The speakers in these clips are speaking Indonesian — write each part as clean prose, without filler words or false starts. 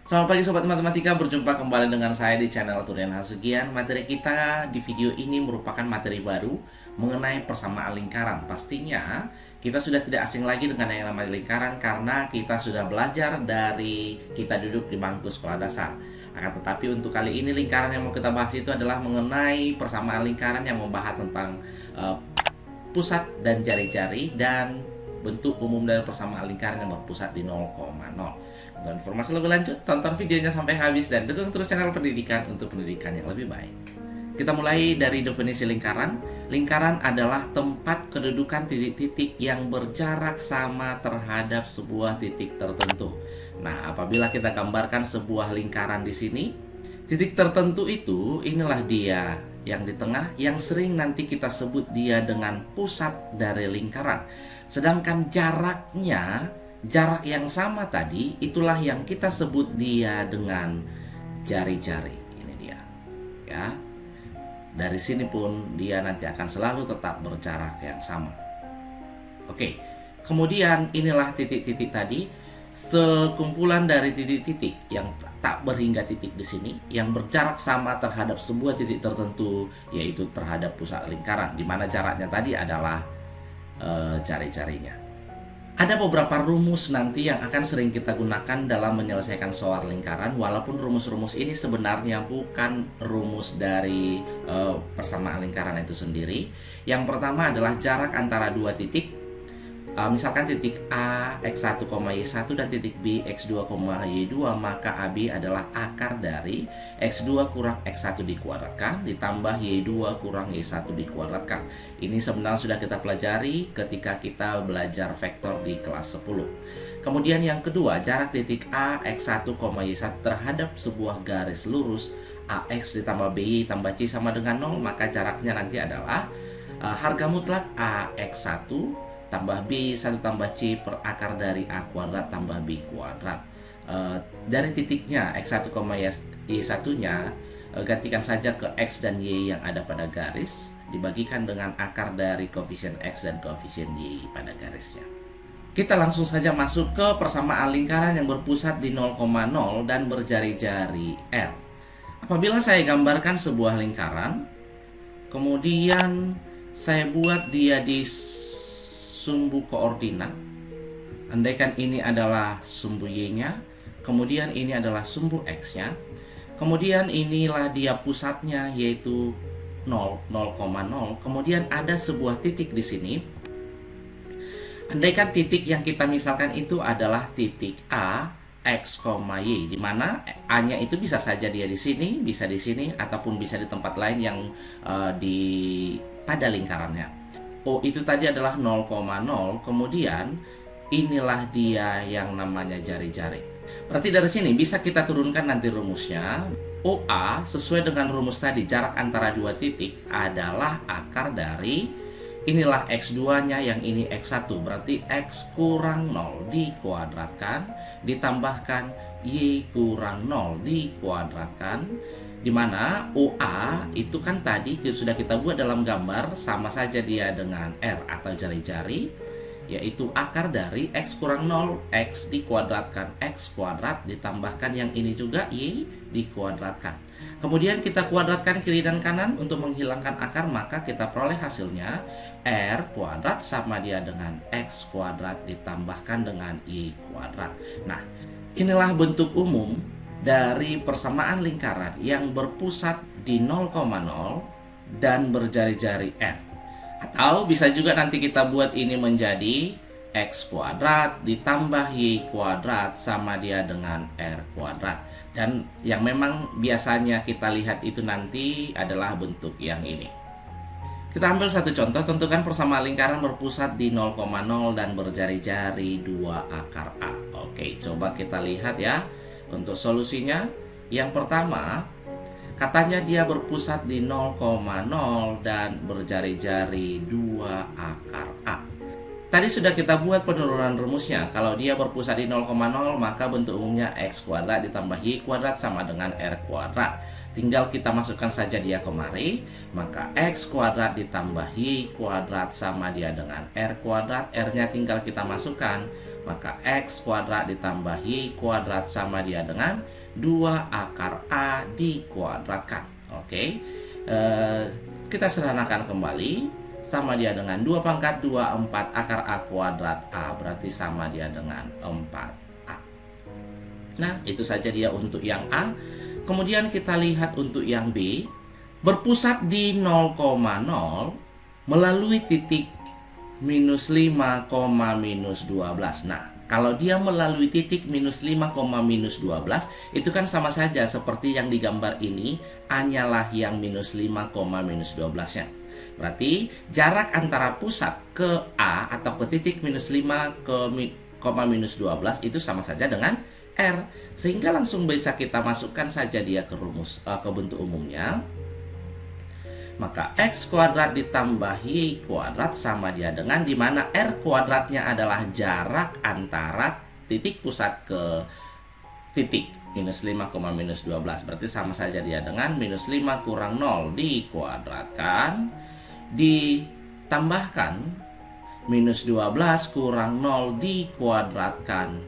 Selamat pagi Sobat Matematika, berjumpa kembali dengan saya di channel Turian Hasugian. Materi kita di video ini merupakan materi baru mengenai persamaan lingkaran. Pastinya kita sudah tidak asing lagi dengan yang namanya lingkaran karena kita sudah belajar dari kita duduk di bangku sekolah dasar. Akan tetapi untuk kali ini lingkaran yang mau kita bahas itu adalah mengenai persamaan lingkaran yang membahas tentang pusat dan jari-jari dan bentuk umum dari persamaan lingkaran yang berpusat di 0,0. Untuk informasi lebih lanjut, tonton videonya sampai habis dan dukung terus channel pendidikan untuk pendidikan yang lebih baik. Kita mulai dari definisi lingkaran. Lingkaran adalah tempat kedudukan titik-titik yang berjarak sama terhadap sebuah titik tertentu. Nah, apabila kita gambarkan sebuah lingkaran di sini, titik tertentu itu inilah dia yang di tengah, yang sering nanti kita sebut dia dengan pusat dari lingkaran. Sedangkan jaraknya, jarak yang sama tadi, itulah yang kita sebut dia dengan jari-jari. Ini dia, ya. Dari sini pun dia nanti akan selalu tetap berjarak yang sama. Oke, kemudian inilah titik-titik tadi, sekumpulan dari titik-titik yang tak berhingga titik di sini, yang berjarak sama terhadap sebuah titik tertentu, yaitu terhadap pusat lingkaran, di mana jaraknya tadi adalah jari-jarinya. Ada beberapa rumus nanti yang akan sering kita gunakan dalam menyelesaikan soal lingkaran, walaupun rumus-rumus ini sebenarnya bukan rumus dari persamaan lingkaran itu sendiri. Yang pertama adalah jarak antara dua titik. Misalkan titik A X1, Y1 dan titik B X2, Y2, maka AB adalah akar dari X2 kurang X1 dikuadratkan ditambah Y2 kurang Y1 dikuadratkan. Ini sebenarnya sudah kita pelajari ketika kita belajar vektor di kelas 10. Kemudian yang kedua, jarak titik A X1, Y1 terhadap sebuah garis lurus AX ditambah BY tambah C sama dengan 0, maka jaraknya nanti adalah harga mutlak AX1 tambah B 1 tambah C per akar dari A kuadrat tambah B kuadrat. Dari titiknya X1, Y1 nya gantikan saja ke X dan Y yang ada pada garis, dibagikan dengan akar dari koefisien X dan koefisien Y pada garisnya. Kita langsung saja masuk ke persamaan lingkaran yang berpusat di 0,0 dan berjari-jari R. Apabila saya gambarkan sebuah lingkaran, kemudian saya buat dia di sumbu koordinat. Andaikan ini adalah sumbu Y-nya, kemudian ini adalah sumbu X-nya, kemudian inilah dia pusatnya yaitu 0,0. Kemudian ada sebuah titik di sini. Andaikan titik yang kita misalkan itu adalah titik A X, Y, di mana A-nya itu bisa saja dia di sini, bisa di sini, ataupun bisa di tempat lain yang pada lingkarannya. Oh, itu tadi adalah 0,0, kemudian inilah dia yang namanya jari-jari. Berarti dari sini bisa kita turunkan nanti rumusnya. OA sesuai dengan rumus tadi, jarak antara dua titik adalah akar dari inilah X2-nya, yang ini X1. Berarti X kurang 0 dikuadratkan, ditambahkan Y kurang 0 dikuadratkan, di mana OA itu kan tadi sudah kita buat dalam gambar, sama saja dia dengan R atau jari-jari, yaitu akar dari X kurang 0, X dikuadratkan X kuadrat, ditambahkan yang ini juga Y dikuadratkan. Kemudian kita kuadratkan kiri dan kanan untuk menghilangkan akar, maka kita peroleh hasilnya R kuadrat sama dia dengan X kuadrat ditambahkan dengan Y kuadrat. Nah, inilah bentuk umum dari persamaan lingkaran yang berpusat di 0,0 dan berjari-jari R. Atau bisa juga nanti kita buat ini menjadi X kuadrat ditambah Y kuadrat sama dia dengan R kuadrat. Dan yang memang biasanya kita lihat itu nanti adalah bentuk yang ini. Kita ambil satu contoh, tentukan persamaan lingkaran berpusat di 0,0 dan berjari-jari 2 akar A. Oke, coba kita lihat ya. Untuk solusinya, yang pertama, katanya dia berpusat di 0,0 dan berjari-jari 2 akar A. Tadi sudah kita buat penurunan rumusnya. Kalau dia berpusat di 0,0, maka bentuk umumnya X kuadrat ditambah Y kuadrat sama dengan R kuadrat. Tinggal kita masukkan saja dia kemari, maka X kuadrat ditambah Y kuadrat sama dia dengan R kuadrat. R-nya tinggal kita masukkan, Maka X kuadrat ditambah Y kuadrat sama dia dengan 2 akar A dikuadratkan. Oke, kita sederhanakan kembali. Sama dia dengan 2 pangkat 24 akar A kuadrat A, berarti sama dia dengan 4A. Nah, itu saja dia untuk yang A. Kemudian kita lihat untuk yang B, berpusat di 0,0 melalui titik minus 5, minus 12. Nah, kalau dia melalui titik minus 5, minus 12, itu kan sama saja seperti yang digambar ini, A-nya lah yang minus 5, minus 12-nya. Berarti jarak antara pusat ke A atau ke titik minus 5 ke minus 12 itu sama saja dengan R. Sehingga langsung bisa kita masukkan saja dia ke rumus, ke bentuk umumnya. Maka X kuadrat ditambah Y kuadrat sama dia dengan, dimana R kuadratnya adalah jarak antara titik pusat ke titik minus 5, minus 12. Berarti sama saja dia dengan minus 5 kurang 0 dikuadratkan, ditambahkan minus 12 kurang 0 dikuadratkan.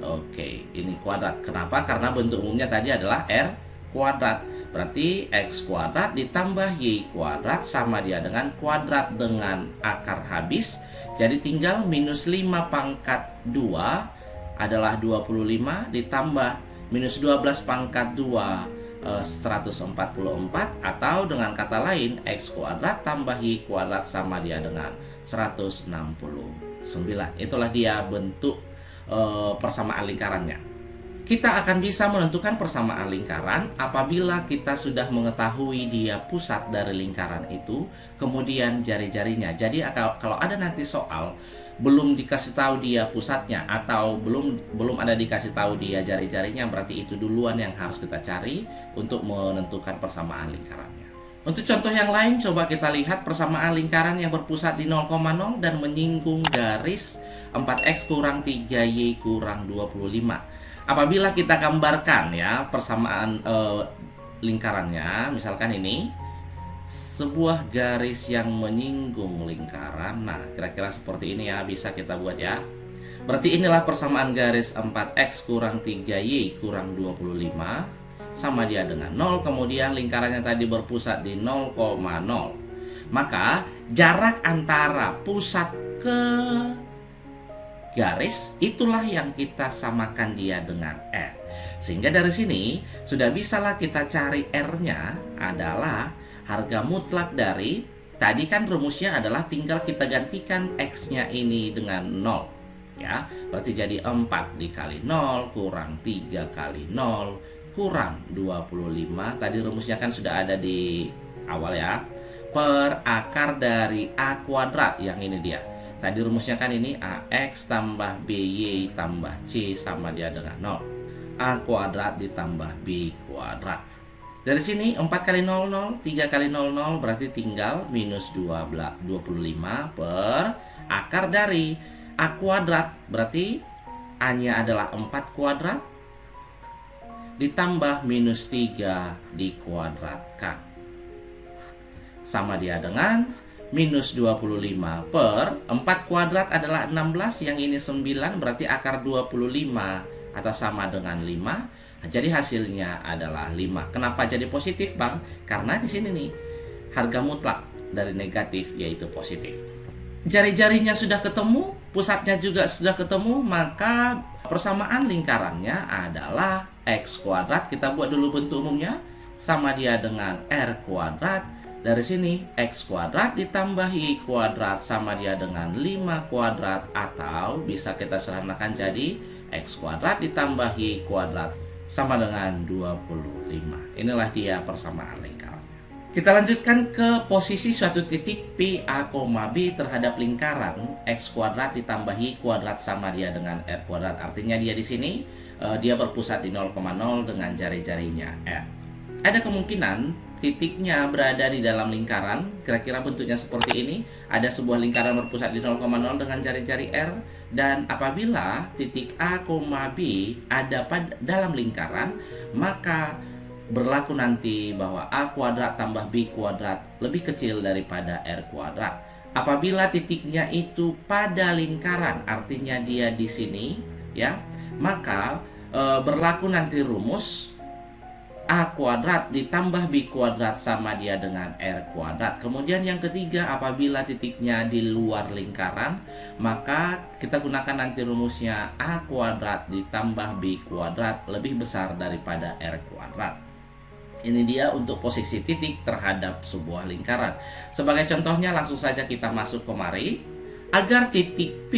Oke, ini kuadrat. Kenapa? Karena bentuk umumnya tadi adalah R kuadrat. Berarti X kuadrat ditambah Y kuadrat sama dia dengan kuadrat dengan akar habis. Jadi tinggal minus 5 pangkat 2 adalah 25 ditambah minus 12 pangkat 2 144, atau dengan kata lain X kuadrat tambah Y kuadrat sama dia dengan 169. Itulah dia bentuk persamaan lingkarannya. Kita akan bisa menentukan persamaan lingkaran apabila kita sudah mengetahui dia pusat dari lingkaran itu, kemudian jari-jarinya. Jadi kalau ada nanti soal belum dikasih tahu dia pusatnya atau belum ada dikasih tahu dia jari-jarinya, berarti itu duluan yang harus kita cari untuk menentukan persamaan lingkarannya. Untuk contoh yang lain, coba kita lihat persamaan lingkaran yang berpusat di 0,0 dan menyinggung garis 4X kurang 3Y kurang 25. Apabila kita gambarkan ya persamaan lingkarannya, misalkan ini sebuah garis yang menyinggung lingkaran. Nah, kira-kira seperti ini ya, bisa kita buat ya. Berarti inilah persamaan garis 4X kurang 3Y kurang 25 sama dia dengan 0. Kemudian lingkarannya tadi berpusat di 0,0. Maka jarak antara pusat ke garis itulah yang kita samakan dia dengan R. Sehingga dari sini sudah bisalah kita cari R-nya adalah harga mutlak dari, tadi kan rumusnya adalah tinggal kita gantikan X-nya ini dengan 0 ya. Berarti jadi 4 dikali 0 kurang 3 kali 0 kurang 25. Tadi rumusnya kan sudah ada di awal ya. Per akar dari A kuadrat, yang ini dia. Tadi rumusnya kan ini AX tambah BY tambah C sama dia dengan 0. A kuadrat ditambah B kuadrat. Dari sini 4 kali 00, 3 kali 00 berarti tinggal minus 25 per akar dari A kuadrat. Berarti A-nya adalah 4 kuadrat ditambah minus 3 dikuadratkan. Sama dia dengan minus 25 per 4 kuadrat adalah 16, yang ini 9, berarti akar 25 atau sama dengan 5. Jadi hasilnya adalah 5. Kenapa jadi positif, Bang? Karena di sini nih harga mutlak dari negatif yaitu positif. Jari-jarinya sudah ketemu, pusatnya juga sudah ketemu, maka persamaan lingkarannya adalah X kuadrat. Kita buat dulu bentuk umumnya, sama dia dengan R kuadrat. Dari sini X kuadrat ditambah Y kuadrat sama dia dengan 5 kuadrat, atau bisa kita sederhanakan jadi X kuadrat ditambah Y kuadrat sama dengan 25. Inilah dia persamaan lingkarannya. Kita lanjutkan ke posisi suatu titik P, A, B terhadap lingkaran X kuadrat ditambah Y kuadrat sama dia dengan R kuadrat. Artinya dia di sini dia berpusat di 0,0 dengan jari-jarinya R. Ada kemungkinan titiknya berada di dalam lingkaran, kira-kira bentuknya seperti ini. Ada sebuah lingkaran berpusat di 0,0 dengan jari-jari R, dan apabila titik A, B ada dalam lingkaran, maka berlaku nanti bahwa A kuadrat tambah B kuadrat lebih kecil daripada R kuadrat. Apabila titiknya itu pada lingkaran, artinya dia di sini, ya, maka berlaku nanti rumus A kuadrat ditambah B kuadrat sama dia dengan R kuadrat. Kemudian yang ketiga, apabila titiknya di luar lingkaran, maka kita gunakan nanti rumusnya A kuadrat ditambah B kuadrat lebih besar daripada R kuadrat. Ini dia untuk posisi titik terhadap sebuah lingkaran. Sebagai contohnya langsung saja kita masuk kemari. Agar titik P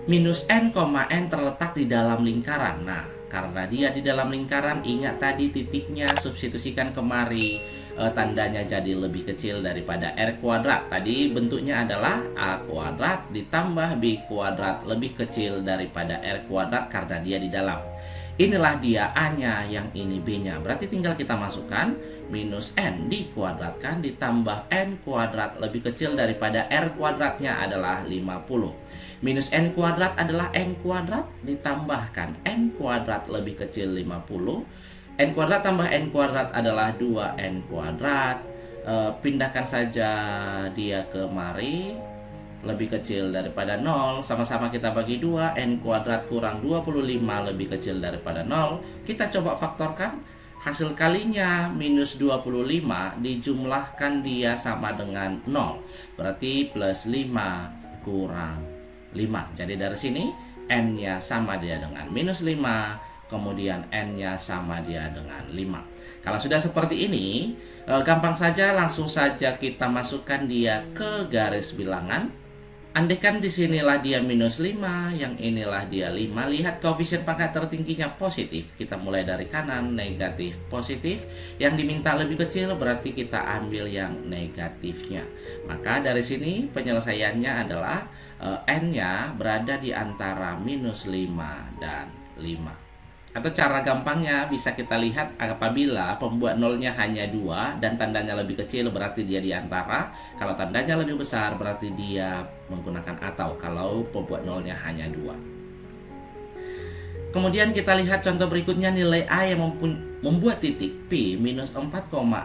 minus N, N terletak di dalam lingkaran. Nah, karena dia di dalam lingkaran, ingat tadi titiknya, substitusikan kemari, tandanya jadi lebih kecil daripada R kuadrat. Tadi bentuknya adalah A kuadrat ditambah B kuadrat lebih kecil daripada R kuadrat karena dia di dalam. Inilah dia A-nya, yang ini B-nya. Berarti tinggal kita masukkan minus N dikuadratkan ditambah N kuadrat lebih kecil daripada R kuadratnya adalah 50. Minus N kuadrat adalah N kuadrat ditambahkan N kuadrat lebih kecil 50. N kuadrat tambah N kuadrat adalah 2N kuadrat. Pindahkan saja dia ke mari. Lebih kecil daripada 0, sama-sama kita bagi 2, N kuadrat kurang 25 lebih kecil daripada 0. Kita coba faktorkan, hasil kalinya minus 25 dijumlahkan dia sama dengan 0, berarti plus 5 kurang 5. Jadi dari sini N-nya sama dia dengan minus 5, kemudian N-nya sama dia dengan 5. Kalau sudah seperti ini, gampang saja, langsung saja kita masukkan dia ke garis bilangan. Andaikan di sinilah dia minus 5, yang inilah dia 5. Lihat koefisien pangkat tertingginya positif. Kita mulai dari kanan, negatif, positif. Yang diminta lebih kecil berarti kita ambil yang negatifnya. Maka dari sini penyelesaiannya adalah N-nya berada di antara minus 5 dan 5. Atau cara gampangnya bisa kita lihat, apabila pembuat nolnya hanya 2 dan tandanya lebih kecil berarti dia di antara. Kalau tandanya lebih besar berarti dia menggunakan atau, kalau pembuat nolnya hanya 2. Kemudian kita lihat contoh berikutnya, nilai A yang membuat titik P minus 4,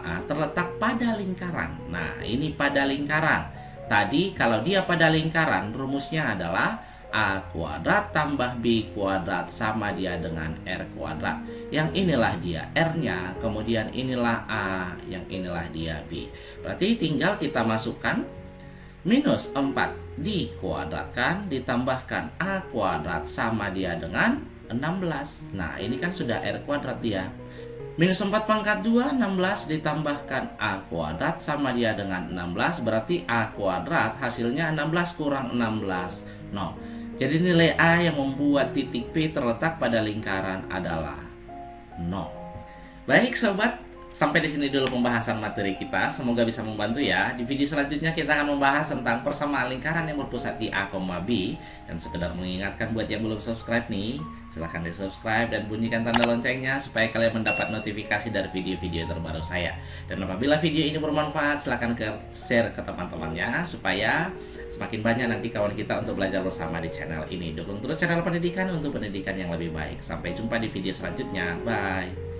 A terletak pada lingkaran. Nah, ini pada lingkaran. Tadi kalau dia pada lingkaran, rumusnya adalah A kuadrat tambah B kuadrat sama dia dengan R kuadrat. Yang inilah dia R-nya, kemudian inilah A, yang inilah dia B. Berarti tinggal kita masukkan minus 4 dikuadratkan ditambahkan A kuadrat sama dia dengan 16. Nah, ini kan sudah R kuadrat dia. Minus 4 pangkat 2, 16 ditambahkan A kuadrat sama dia dengan 16. Berarti A kuadrat hasilnya 16 kurang 16, 0. Jadi nilai A yang membuat titik P terletak pada lingkaran adalah 0. Baik sobat, sampai di sini dulu pembahasan materi kita. Semoga bisa membantu ya. Di video selanjutnya kita akan membahas tentang persamaan lingkaran yang berpusat di A, B. Dan sekedar mengingatkan buat yang belum subscribe nih, silahkan di subscribe dan bunyikan tanda loncengnya supaya kalian mendapat notifikasi dari video-video terbaru saya. Dan apabila video ini bermanfaat, silahkan share ke teman-temannya supaya semakin banyak nanti kawan kita untuk belajar bersama di channel ini. Dukung terus channel pendidikan untuk pendidikan yang lebih baik. Sampai jumpa di video selanjutnya. Bye.